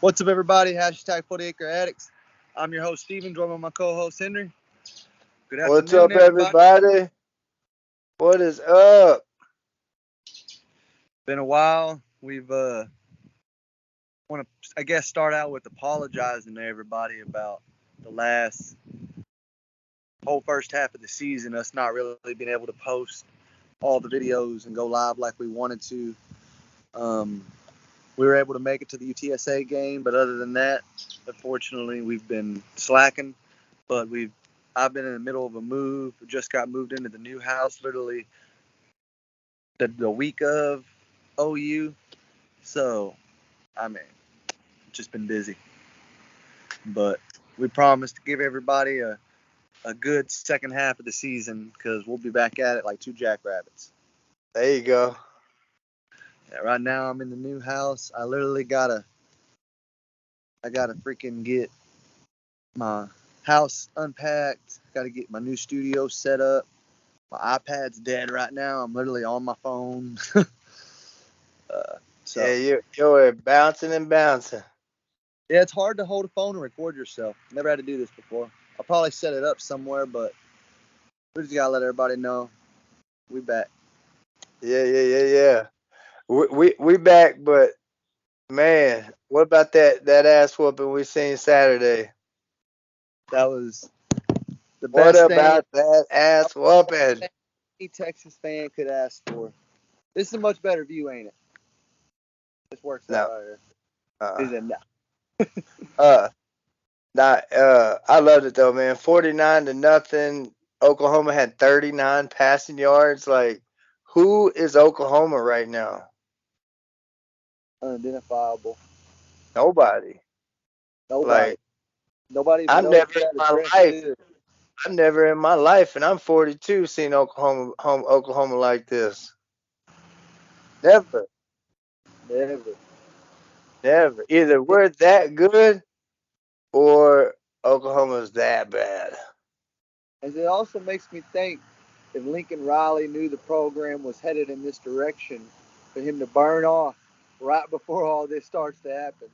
What's up, everybody? Hashtag for the Acre Addicts. I'm your host, Steven, joined by my co-host, Henry. Good What's afternoon, up, everybody. everybody? What is up? Been a while. We've want to, I guess, start out with apologizing to everybody about the last whole first half of the season. Us not really being able to post all the videos and go live like we wanted to. We were able to make it to the UTSA game, but other than that, unfortunately, we've been slacking. But I've been in the middle of a move. Just got moved into the new house, literally the week of OU. So, I mean, just been busy. But we promised to give everybody a good second half of the season because we'll be back at it like two jackrabbits. There you go. Yeah, right now I'm in the new house. I literally I gotta freaking get my house unpacked. Gotta get my new studio set up. My iPad's dead right now. I'm literally on my phone. So Yeah, you're bouncing and bouncing. yeah, it's hard to hold a phone and record yourself. Never had to do this before. I'll probably set it up somewhere, but we just gotta let everybody know we back. Yeah. We back, but man, what about that ass whooping we seen Saturday? That was the What best thing about that ass whooping? any Texas fan could ask for. This is a much better view, ain't it? This works out No. right here. Uh. He said no. Uh. I loved it though, man. 49-0. Oklahoma had 39 passing yards. Like, who is Oklahoma right now? Unidentifiable. Nobody. Nobody. Like, Nobody even I've knows never who in that my address life, is. I've never in my life, and I'm 42, seen Oklahoma like this. Never, Never. never. Either we're that good or Oklahoma's that bad. And it also makes me think if Lincoln Riley knew the program was headed in this direction, for him to burn off right before all this starts to happen.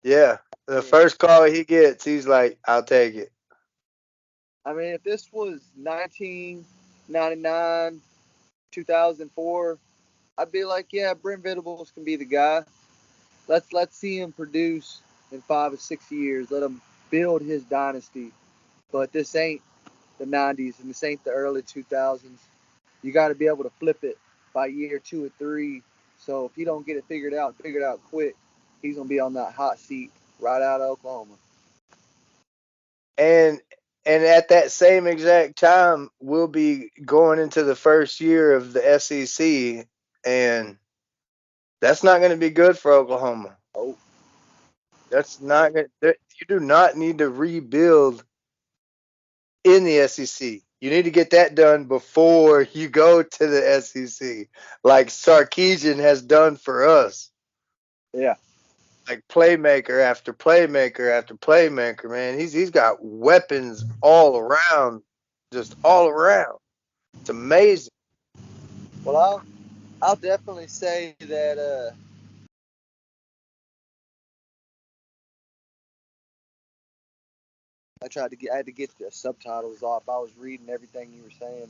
Yeah, the Yeah. first call he gets, he's like, "I'll take it." I mean, if this was 1999, 2004, I'd be like, yeah, Brent Venables can be the guy. Let's see him produce in 5 or 6 years. Let him build his dynasty. But this ain't the 90s and this ain't the early 2000s. You got to be able to flip it by year 2 or 3. So if he don't get it figured out quick, he's gonna be on that hot seat right out of Oklahoma. And and at that same exact time, we'll be going into the first year of the SEC, and that's not going to be good for Oklahoma. Oh, That's not going. You do not need to rebuild in the SEC. You need to get that done before you go to the SEC, like Sarkeesian has done for us. yeah. Like playmaker after playmaker after playmaker, man. He's got weapons all around, just all around. It's amazing. Well, I'll definitely say that I had to get the subtitles off. I was reading everything you were saying.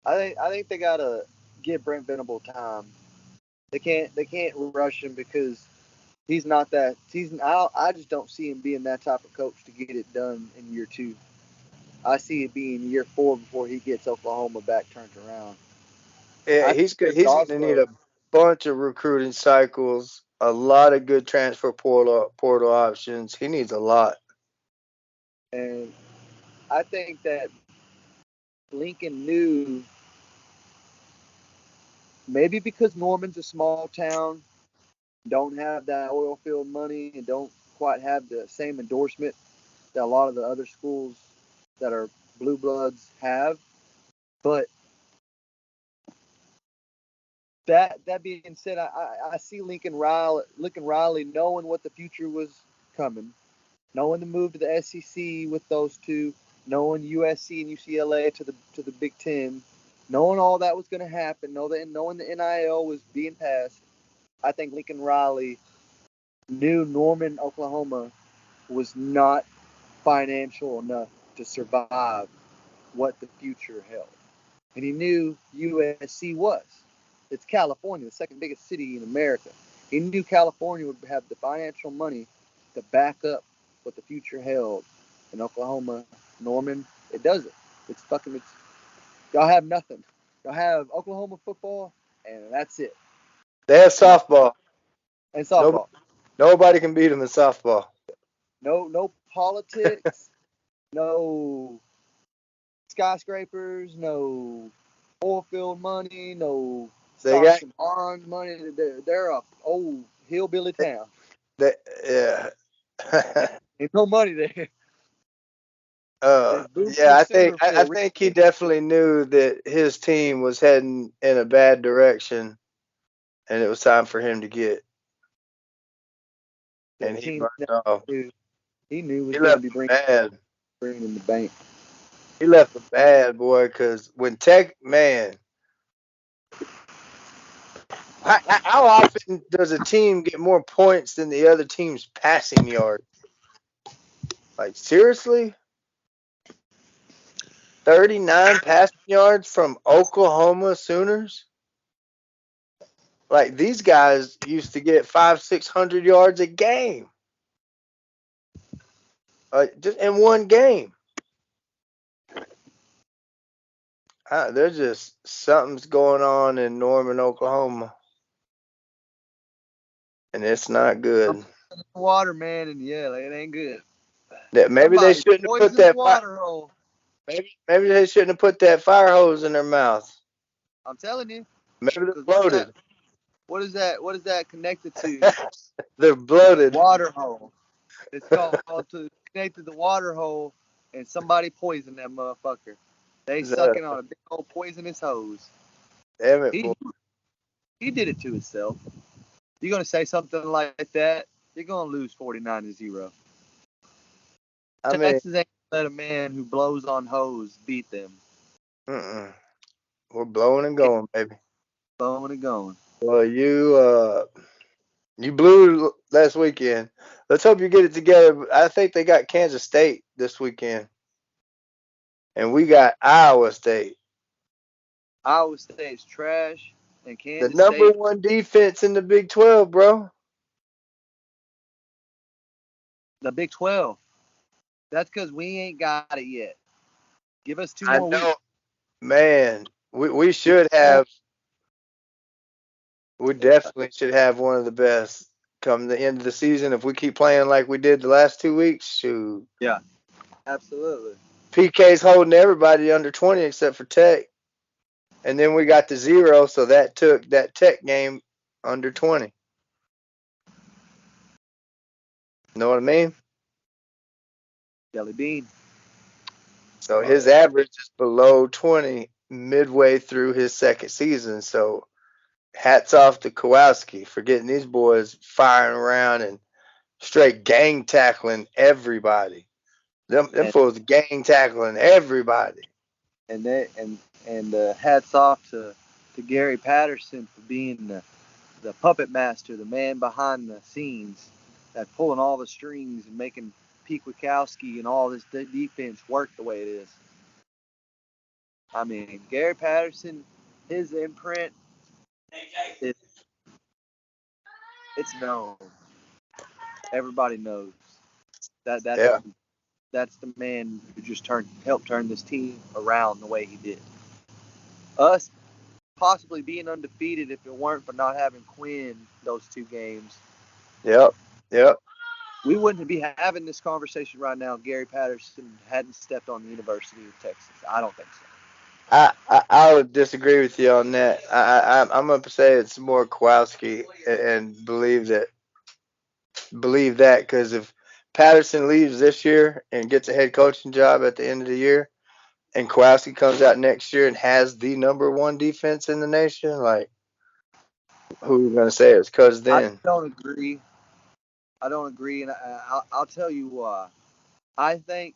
I think they gotta give Brent Venable time. They can't rush him because he's not that. I just don't see him being that type of coach to get it done in year 2. I see it being year 4 before he gets Oklahoma back turned around. Yeah, I think he's good. there's He's going to need also a bunch of recruiting cycles, a lot of good transfer portal options. He needs a lot. and I think that Lincoln knew maybe because Norman's a small town, don't have that oil field money and don't quite have the same endorsement that a lot of the other schools that are blue bloods have. But that being said, I see Lincoln Riley knowing what the future was coming, knowing the move to the SEC with those two, knowing USC and UCLA to the Big Ten, knowing all that was going to happen, knowing the NIL was being passed. I think Lincoln Riley knew Norman, Oklahoma was not financial enough to survive what the future held. And he knew USC was. It's California, the second biggest city in America. He knew California would have the financial money to back up what the future held. In Oklahoma, Norman, it doesn't. It's y'all have nothing. Y'all have Oklahoma football, and that's it. They have softball. And Nobody, softball. nobody can beat them in softball. No politics, no skyscrapers, no oil field money, no They got stocks and bonds money. They're a old hillbilly town. that. Yeah. Ain't no money there. It's Yeah, Boomer Center I for a think he reason. definitely knew that his team was heading in a bad direction, and it was time for him to get. The And he team burned that off. he knew was He going to left be them bad. bringing in the bank. He left them bad, boy. Because when Tech, man, how often does a team get more points than the other team's passing yard? Like seriously, 39 passing yards from Oklahoma Sooners. Like these guys used to get 500-600 yards a game, just in one game. There's just something's going on in Norman, Oklahoma, and it's not I'm good. in the water, man, and yeah, like, it ain't good. That maybe they Somebody shouldn't have put poisoned the that water hole. maybe they shouldn't have put that fire hose in their mouth. I'm telling you, Maybe they're because bloated. what is that? What is that connected to? They're bloated. Water hole. It's called to connect to the water hole, and somebody poisoned that motherfucker. They The- sucking on a big old poisonous hose. Damn it, boy. He he did it to himself. You're gonna say something like that, you're gonna lose 49-0. I mean, Texas ain't gonna let a man who blows on hose beat them. mm-mm. We're blowing and It's going, baby. blowing and going. Well, you blew last weekend. Let's hope you get it together. I think they got Kansas State this weekend, and we got Iowa State, Iowa State's trash, and the Kansas number State one defense in the Big 12, bro. the Big 12. That's because we ain't got it yet. Give us two I more know, weeks. man. We Give should us have. We definitely should have one of the best come the end of the season if we keep playing like we did the last 2 weeks. Shoot, yeah, absolutely. PK's holding everybody under 20 except for Tech, and then we got the 0, so that took that Tech game under 20. Know what I mean? Jelly bean. So his average is below 20 midway through his second season. So hats off to Kowalski for getting these boys firing around and straight gang tackling everybody. Them And fools gang tackling everybody. and they and hats off to Gary Patterson for being the puppet master, the man behind the scenes, that pulling all the strings and making Pete Wikowski and all this defense work the way it is. I mean, Gary Patterson, his imprint, it, it's known. Everybody knows that Yeah. that's the man who just helped turn this team around the way he did. Us possibly being undefeated if it weren't for not having Quinn those two games, Yep. Yep. we wouldn't be having this conversation right now if Gary Patterson hadn't stepped on the University of Texas. I don't think so. I would disagree with you on that. I'm gonna say it's more Kowalski and believe that because if Patterson leaves this year and gets a head coaching job at the end of the year, and Kowalski comes out next year and has the number one defense in the nation, like who are you gonna say it's because I then? don't agree. I don't agree, and I'll tell you why. I think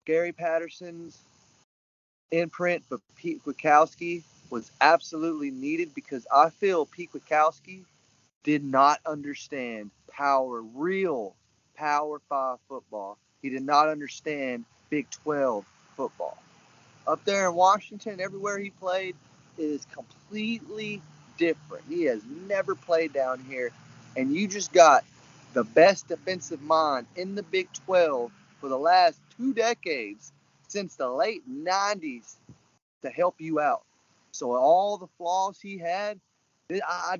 Gary Patterson's imprint for Pete Kwiatkowski was absolutely needed because I feel Pete Kwiatkowski did not understand real Power 5 football. He did not understand Big 12 football. Up there in Washington, everywhere he played is completely different. He has never played down here, and you just got the best defensive mind in the Big 12 for the last 2 decades since the late 90s to help you out. So all the flaws he had, I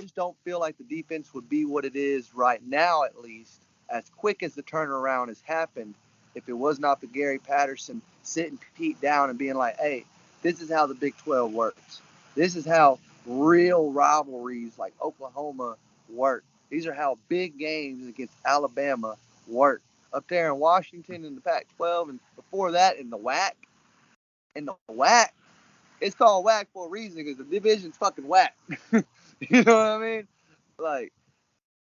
just don't feel like the defense would be what it is right now, at least, as quick as the turnaround has happened, if it was not for Gary Patterson sitting Pete down and being like, hey, this is how the Big 12 works. This is how real rivalries like Oklahoma work. These are how big games against Alabama work. Up there in Washington in the Pac-12 and before that in the WAC. In the WAC, it's called WAC for a reason because the division's fucking WAC. You know what I mean? Like,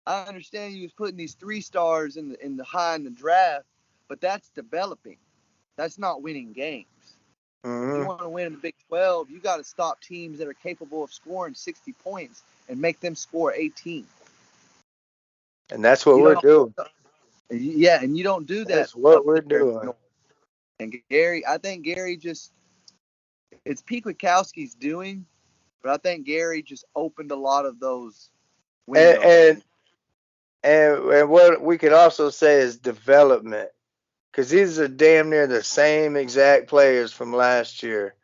I understand you was putting these 3 stars in the high in the draft, but that's developing. That's not winning games. If you want to win in the Big 12, you got to stop teams that are capable of scoring 60 points and make them score 18. And that's what we're doing. Yeah, and you don't do that. That's what we're doing. And Gary, I think Gary just, it's Pete Kwiatkowski's doing, but I think Gary just opened a lot of those windows. And what we could also say is development, because these are damn near the same exact players from last year,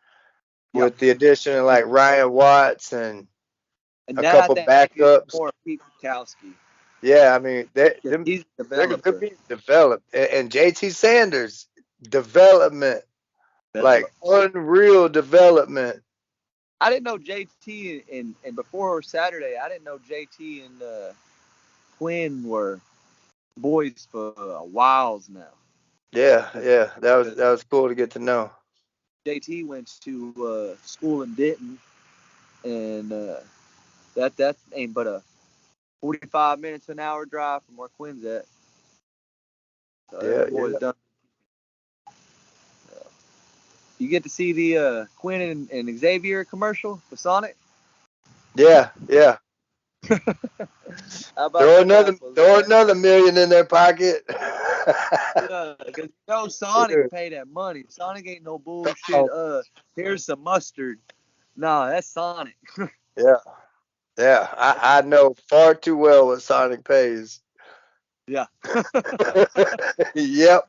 with the addition of like Ryan Watts and a couple backups. More Pete Kwiatkowski. Yeah, I mean they're being developed, and JT Sanders development, like unreal development. I didn't know JT and before Saturday, I didn't know JT and Quinn were boys for whiles now. Yeah, that was cool to get to know. JT went to school in Denton, and that ain't but a 45 minutes to an hour drive from where Quinn's at. So boys done. You get to see the Quinn and Xavier commercial for Sonic. Yeah. Throw another million in their pocket. Because Sonic pay that money. Sonic ain't no bullshit. Here's some mustard. Nah, that's Sonic. Yeah. I know far too well what Sonic pays. Yeah. Yep.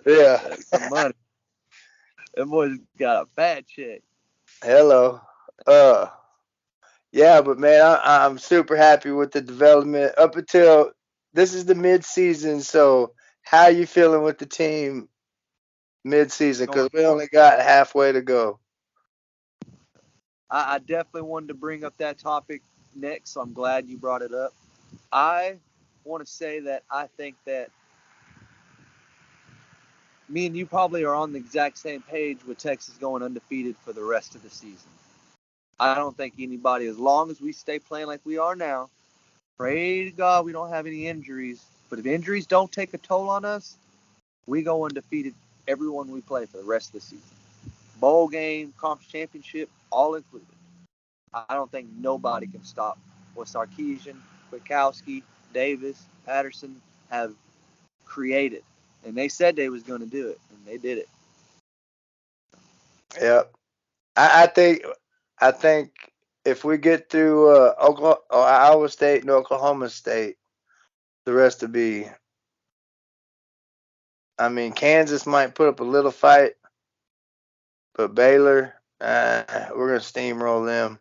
Yeah. That's some money. That boy's got a fat check. Hello. Yeah, but man, I'm super happy with the development up until this is the mid-season. So, how you feeling with the team mid-season? Because we only got halfway to go. I definitely wanted to bring up that topic next, so I'm glad you brought it up. I want to say that I think that me and you probably are on the exact same page with Texas going undefeated for the rest of the season. I don't think anybody, as long as we stay playing like we are now, pray to God we don't have any injuries. But if injuries don't take a toll on us, we go undefeated everyone we play for the rest of the season. Bowl game, conference championship, all included. I don't think nobody can stop what Sarkisian, Kwiatkowski, Davis, Patterson have created. And they said they was going to do it, and they did it. Yep. I think if we get through Iowa State and Oklahoma State, the rest will be. I mean, Kansas might put up a little fight, but Baylor, we're gonna steamroll them.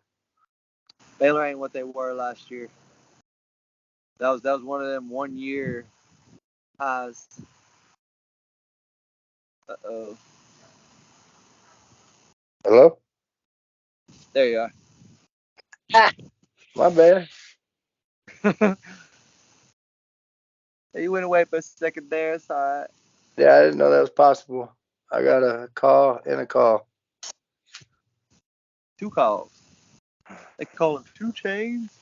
Baylor ain't what they were last year. That was one of them 1 year highs. Uh-oh. Hello? There you are. My bad. You went away for a second there. It's all right. Yeah, I didn't know that was possible. I got a call and a call. 2 calls. They call them 2 chains.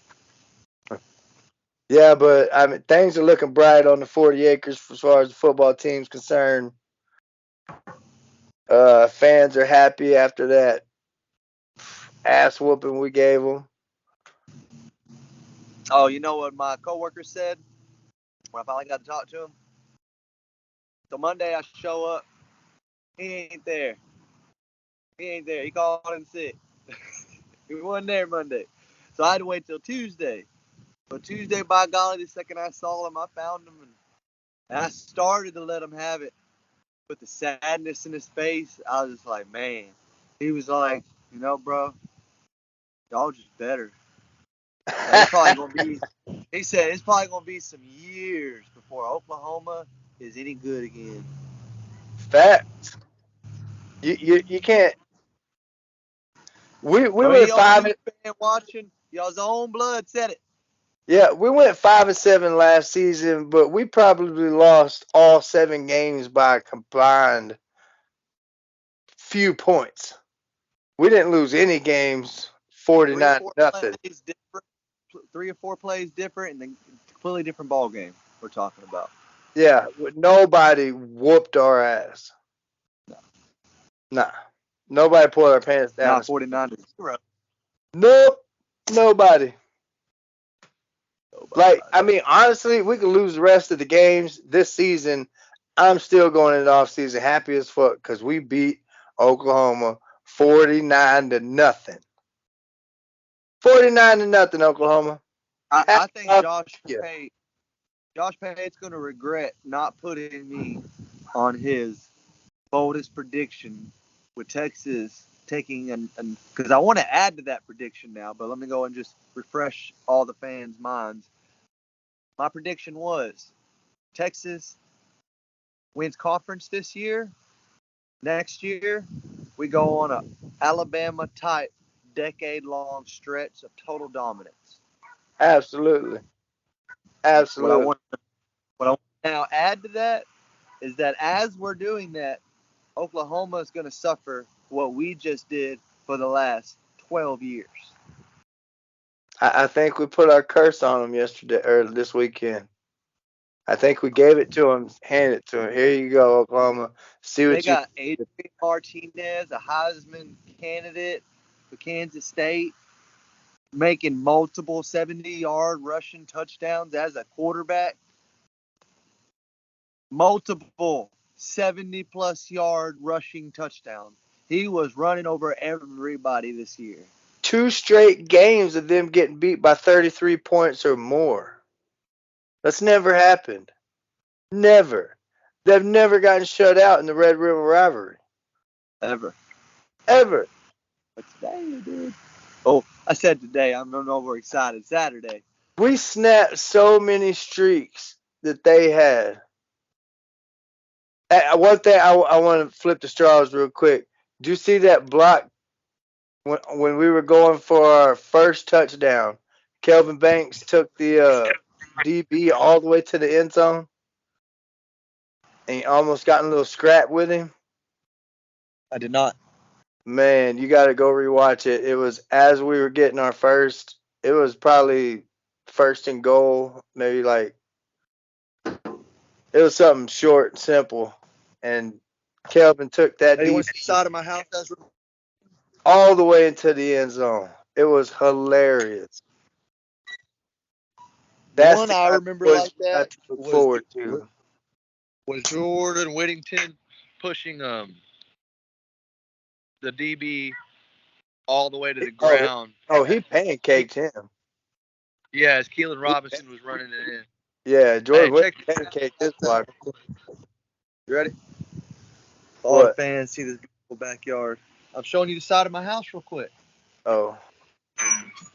Yeah, but I mean, things are looking bright on the 40 acres as far as the football team's concerned. Fans are happy after that ass whooping we gave them. Oh, you know what my coworker said when I finally got to talk to him? So Monday I show up, he ain't there. He called in sick. He wasn't there Monday. So I had to wait till Tuesday. But Tuesday, by golly, the second I saw him, I found him and I started to let him have it. With the sadness in his face, I was just like, man. He was like, bro, y'all just better. Like, it's probably gonna be. He said it's probably gonna be some years before Oklahoma is any good again. Fact. You can't. We I mean, went he five. OU fan watching. Y'all's own blood said it. Yeah, we went 5-7 last season, but we probably lost all 7 games by a combined few points. We didn't lose any games 49 nothing. Plays different. 3 or 4 plays different, and then completely different ball game. We're talking about. Yeah, nobody whooped our ass. Nah, nobody pulled our pants down. Now 49-0. Nope, nobody. Like, I mean, honestly, we could lose the rest of the games this season. I'm still going into the offseason happy as fuck because we beat Oklahoma 49-0. 49-0, Oklahoma. I think Josh Payne's going to regret not putting me on his boldest prediction with Texas taking because I want to add to that prediction now, but let me go and just refresh all the fans' minds. My prediction was Texas wins conference this year. Next year, we go on a Alabama type decade-long stretch of total dominance. Absolutely. What I want to now add to that is that as we're doing that, Oklahoma is going to suffer what we just did for the last 12 years. I think we put our curse on them yesterday or this weekend. I think we gave it to him, handed it to him. Here you go, Oklahoma. See what They got Adrian Martinez, a Heisman candidate for Kansas State, making multiple 70-yard rushing touchdowns as a quarterback. Multiple 70-plus yard rushing touchdowns. He was running over everybody this year. 2 straight games of them getting beat by 33 points or more. That's never happened. Never. They've never gotten shut out in the Red River rivalry. Ever. But today, dude. Oh, I said today. I'm overexcited. Saturday. We snapped so many streaks that they had. One thing I want to flip the straws real quick. Do you see that block when we were going for our first touchdown? Kelvin Banks took the DB all the way to the end zone, and he almost got in a little scrap with him. I did not. Man, you got to go rewatch it. It was as we were getting our first. It was probably first and goal, maybe like it was something short and simple, and Kelvin took that DB side of my house. All the way into the end zone. It was hilarious. That's one I remember like that. I look forward to. Was Jordan Whittington pushing the DB all the way to the ground? Oh, he pancaked him. Yeah, as Keelan Robinson was running it in. Yeah, Jordan Whittington pancaked this block. You ready? All the fans see this beautiful backyard. I'm showing you the side of my house real quick. Oh.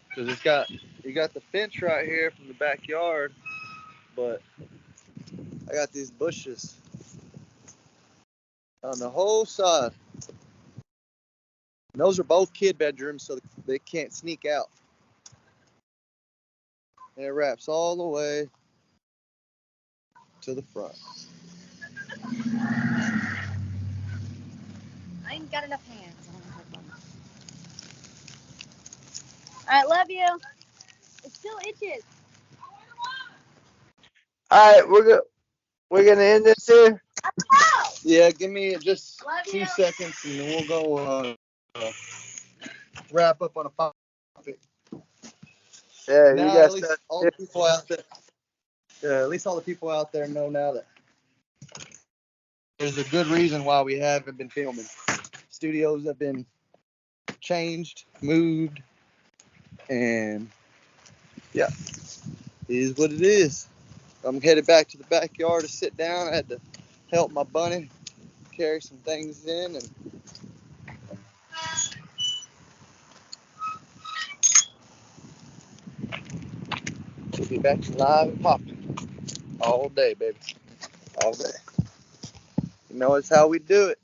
Because you got the fence right here from the backyard, but I got these bushes on the whole side. And those are both kid bedrooms, so they can't sneak out. And it wraps all the way to the front. I ain't got enough hands. All right, love you. It still itches. All right, we're gonna end this here. Yeah, give me just 2 seconds, and then we'll go wrap up on a topic. Yeah, you Now got at least all the people out there, at least all the people out there know now that there's a good reason why we haven't been filming. Studios have been changed, moved, and yeah, it is what it is. I'm headed back to the backyard to sit down. I had to help my bunny carry some things in, and we'll be back live and popping all day, baby, all day. You know, it's how we do it.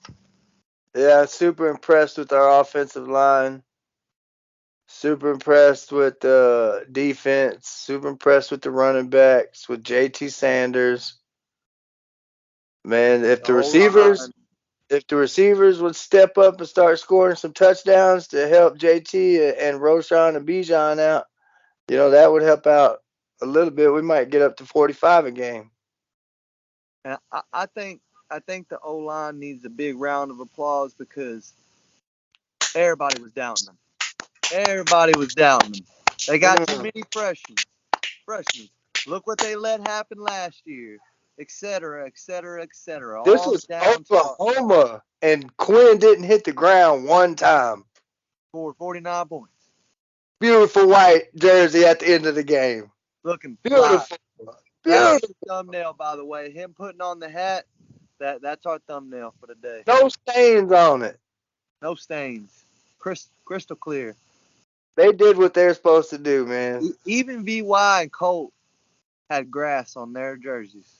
Yeah, super impressed with our offensive line. Super impressed with the defense. Super impressed with the running backs, with JT Sanders. Man, The whole line. if the receivers would step up and start scoring some touchdowns to help JT and Roshan and Bijan out, that would help out a little bit. We might get up to 45 a game. And I think the O line needs a big round of applause because everybody was doubting them. Everybody was doubting them. They got too many freshmen. Freshmen. Look what they let happen last year, etc., etc., etc. This All the was down talk Oklahoma, and Quinn didn't hit the ground one time. for 49 points. Beautiful white jersey at the end of the game. Looking fly. Beautiful. That's Beautiful. the thumbnail, by the way. Him putting on the hat. That's our thumbnail for the day. No stains on it. No stains. Crystal clear. They did what they're supposed to do, man. Even VY and Colt had grass on their jerseys.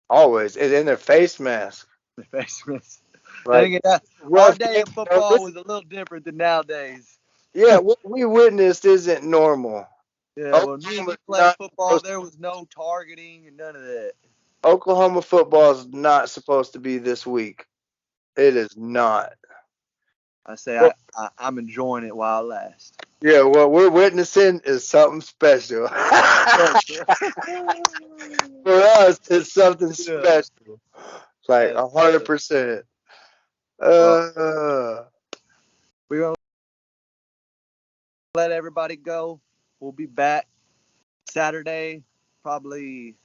Always. And in their face mask. The face mask. Like, Dang it, our day of football was a little different than nowadays. Yeah, what we witnessed isn't normal. Yeah, when me and you played football, there was no targeting and none of that. Oklahoma football is not supposed to be this week. It is not. I say I'm enjoying it while it lasts. Yeah, what we're witnessing is something special. For us, it's something special. It's like 100%. We're gonna let everybody go. We'll be back Saturday, probably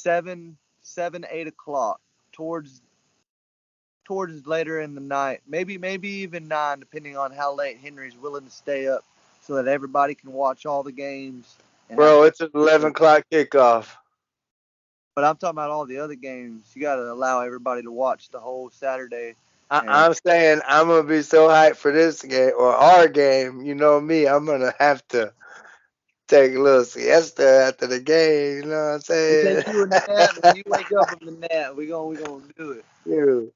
8 o'clock, towards later in the night. Maybe even 9, depending on how late Henry's willing to stay up, so that everybody can watch all the games. Bro, it's an 11 o'clock kickoff. But I'm talking about all the other games. You got to allow everybody to watch the whole Saturday. I'm saying I'm going to be so hyped for this game, or our game. You know me, I'm going to have to take a little siesta after the game. You know what I'm saying? We take you a nap and you wake up from the nap. We're gonna do it. Dude.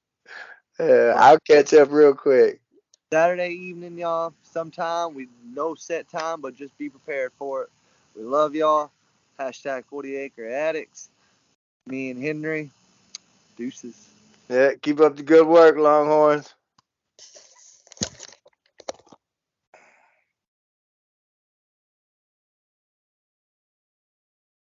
I'll catch up real quick. Saturday evening, y'all, sometime. We no set time, but just be prepared for it. We love y'all. Hashtag 40 Acre Addicts. Me and Henry. Deuces. Yeah, keep up the good work, Longhorns.